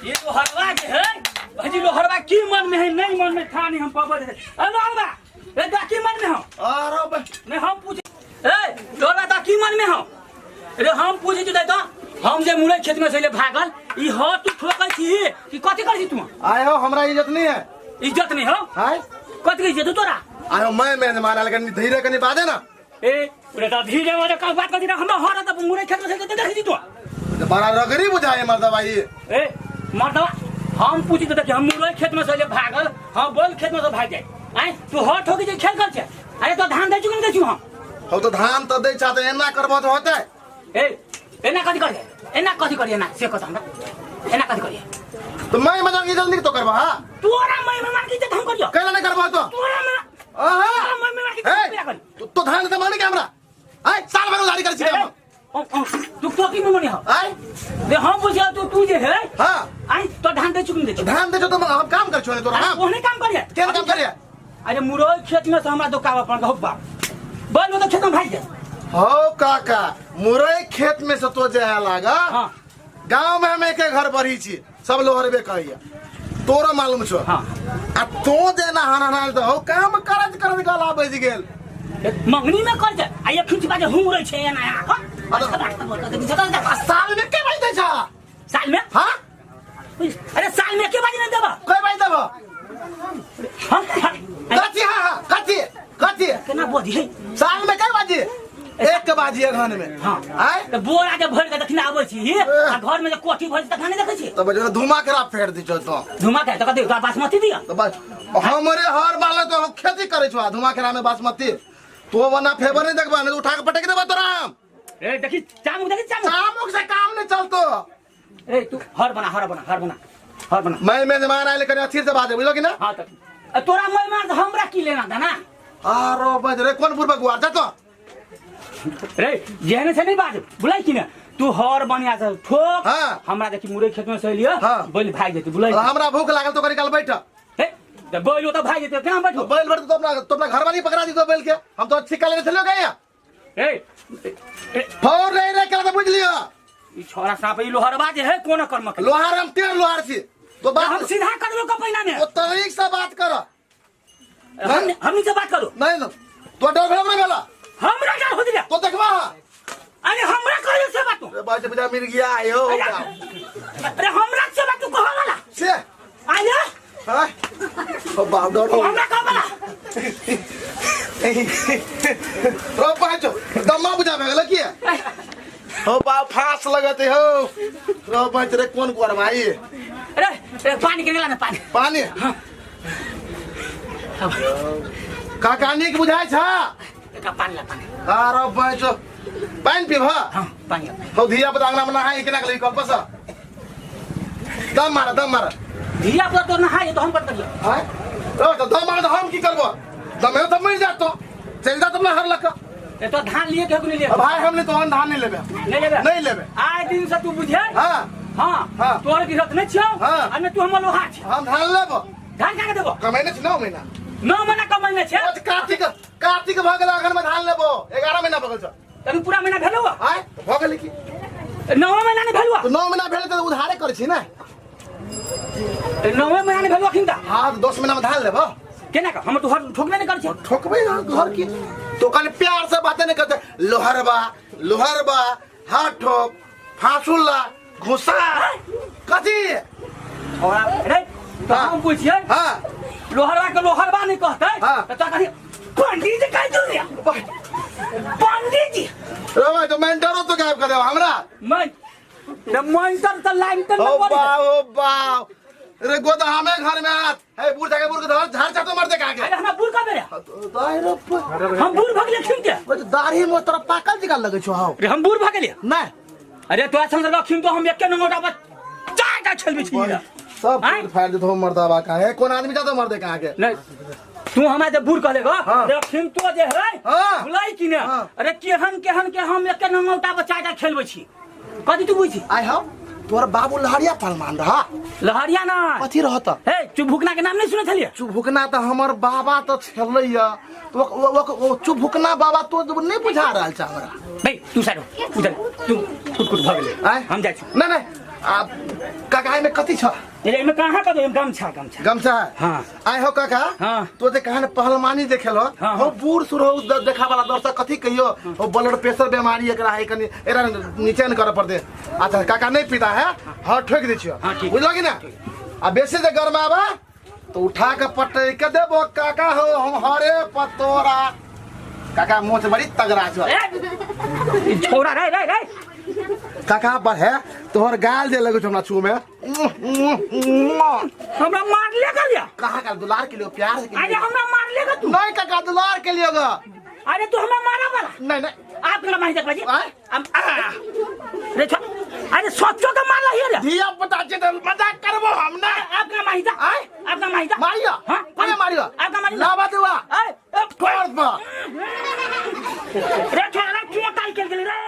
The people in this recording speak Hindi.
ये तो हरवा के है भजी लो हरवा की मन में है नहीं मन में था नहीं हम पावर है अरे हरवा ए दा की मन में हो अरे नहीं हम पूछ ए लोला दा की मन में हो अरे हम पूछे तो तो हम जे मुरे खेत में से ले भागल ई हो तू ठोकै छी कि कथि कर छी तू आए हो हमरा इज्जत नहीं है इज्जत नहीं हो हाय कथि की इज्जत तोरा आए हो मैं मारा लेकिन धीरे कनी बादे ना ए पूरे दा धीरे वाले का बात कर हम हो रहा त मुरे खेत में से देख छी तू बड़ा रगड़ी बुझाए मर्दा भाई ए मर्दा हम पूछी तो देखिए हम मुरे खेत में से ले भागल हम बोल खेत में से भाग जाए आए तू हट हो के जे खेल कर छे अरे तो धान दे चुकन दे छु हम हो तो धान तो दे चाहते एना करबो तो होते ए एना कथि करिए ना से कत हमरा एना कथि करिए तो मैं मजा की जल्दी तो करबो हां तोरा मैं मान के हम करियो कैला नहीं करबो तो तोरा में आहा मैं मान के क्या करी तो धान दे माने के हमरा आय साल भर उधारी कर छी हम तू टोकी में मनी हो आय दे हम पूछे तू जे है हां आय तो धान दे चुकन दे धान दे जो तो हम काम कर छोने तो हम ओने काम करिए केन काम करिए अरे मुरो खेत में से हमरा दुकावा पड़ होबा बोल तो खेत में भाग जा हो काका मुरई खेत में से तो जाए लागा हां गांव में हम एक घर बढ़ी छी सब लोहरबे कहिया तोरा मालूम छो हां आ तो देना हाना तो हो काम करज गला बज गेल मंगनी में कर जा आ ये खिंच बाजे हुम रहे छे ना साल में के बज दे छा साल में हां अरे साल में के बज न देबा कोई बज देबो हां कथि हां कथि केना बोधी है साल में के बजे एक के बाजी घर में हां आय तो बोरा के भर के दखना आबै छी आ घर में जे कोठी भर तक नहीं देखै छी तो बजे धुमा करा फेर दी छो तो धुमा के तो कदे बासमती दिया तो बस हमरे हर वाला तो खेती करे छो धुमा करा में बासमती तो बना फेवर नहीं देखबा नहीं उठा के पटक देबा तोरा ए देखी चामुक चामुक से काम नहीं चलतो ए तू हर बना मैं मेहमान आले करे अच्छी से बात है बुझलो कि ना हां तो तोरा मेहमान हमरा की लेना था ना आरो बज रे कौन बुरबा गुआर जा तो रे जेने से नहीं बात बुलाई कि ना तू हर बनिया से ठोक हां हमरा देखी मुरे खेत में से लियो हां बोल भाग जेती बुलाई हमरा भूख लागल तो करी कल बैठ ए तो बोल तो भाग जेते केना बैठो बैल बैठ तो अपना घर वाली पकड़ा दी तो बैल के हम तो छिका लेने चले गए ए फोर नहीं रे कल तो बुझ लियो ई छोरा सांप ई लोहरबा जे है कोन कर्म के लोहार हम तेर लोहार छी तो बात हम सीधा कर लो कपैना में तो तरीक से बात करो हम से बात करो नहीं ना तो डर भेल नहीं भेला हमरा क्या हो दिया तो देखबा अरे हमरा कहियो से बात अरे बाज बजा मिल गया आयो अरे हमरा से बात तू कहां वाला से आया हां ओ बाप डर हमरा कहां वाला रो पाछो दम्मा बुझा भेल की हो बाप फांस लगते हो रो पाछ रे कौन कर भाई अरे पानी के ना पानी हां का कहानी के बुझाय छा का पानी रो पाछो पानी पीब हां पानी हो धिया पता अंगना में नहाई के नकली कल पसा दम मार धिया पर तो नहाई तो हम कर दिया हां तो दम मार तो हम की करबो दम में तो मर जा तो चल जा तुमने हर लका ए तो धान लिए के नहीं लिए भाई हमने तो धान नहीं लेबे नहीं लेबे आए दिन से तू बुझे हां हां तोर की जरूरत नहीं छियो हां तू हम लोहा छ हम धान लेबो धान का देबो कमाइने छ 9 महीना 9 महीना कमाइने छ कार्तिक भगल अगन में धान लेबो 11 महीना भगल छ तनी पूरा महीना भेलो आय भगल की 9 महीना नहीं भेलो तो 9 महीना भेले तो उधारे कर छी ना 9 महीना नहीं भेलो खिंदा हां 10 महीना में धान लेबो केना का हम तो हर ठोकबे नहीं कर छ ठोकबे घर की तो कल प्यार से बातें नहीं करते लोहरबा हाथ ठोक फांसुल्ला घुसा कथी और अरे तो हम पूछिए हां लोहरबा के लोहरबा नहीं कहते तो कथी पंडित जी कह दिया पंडित जी रे तो मेंटरो तो गायब कर दे हमरा मैं तो लाइन तो ओ बाव रे गोदा हमें घर में हाथ है बूढ़ जाके बूढ़ के झाड़ चाटो मार दे का के अरे हम बूढ़ का मेरे दाहिर हम बूढ़ भाग ले खिन के वो दाढ़ी में तोरा पाकल दिखा लगे छो हां अरे हम बूढ़ भाग ले ना अरे तो अच्छा से रखिन तो हम एक के नंगोटा पर चाटा छलबी छी सब फाड़ दे तो मर्दाबा का है कौन आदमी जातो मर दे का के नहीं तू हमारे जब बूढ़ कहले गो रखिन तो जे है भुलाई कि ना अरे केहन के हम एक के नंगोटा पर चाटा खेलबे छी कथि तू बुझी आई हां तोर बाबू लहरिया पहलवान रहा लहरिया ना कथी रहत हे चुभुकना के नाम नहीं सुने छलिए चुभुकना तो हमर बाबा तो छलैया तो चुभुकना बाबा तो नहीं बुझा रहल छ हमरा भाई तू साइड उधर तू कुट भ गेले आय हम जाइ छी नहीं काका में कथी छ ये में कहां का गमछा गमछा है हां आय हो काका हाँ। तो जे कहां पहलवानी देखेलो हाँ, हो बूढ़ सुरहो देखा वाला दर्शक कथी कहियो हो ब्लड प्रेशर बीमारी एकरा है कनी एरा नीचे न करे पड़ते अच्छा काका नहीं पीता है हां ठोक दै छियो हाँ, ठीक। बुझलो कि ना आ बेसी जे गरमाबा तो उठा के पटै के देबो काका हो हम हरे पतोरा काका मोच बड़ी तगड़ा छ छोरा रे काका बढ़े तोहर गाल दे लगो हमरा छू में हमरा मार ले गया कहां का दुलार के लिए प्यार के अरे हमरा मार लेगा तू नहीं काका दुलार के लिए गा अरे तू हमरा मारा वाला नहीं नहीं आप ना मार दे बाजी आय? रे अरे सोचो का मार रही है दिया पता चल मजाक करबो हम ना आपका माहिदा आय? आपका माहिदा मारिया हां कने मारिया आपका मारिया लावा देवा ए कोर्ट में रे छोरा क्यों काल के गेली रे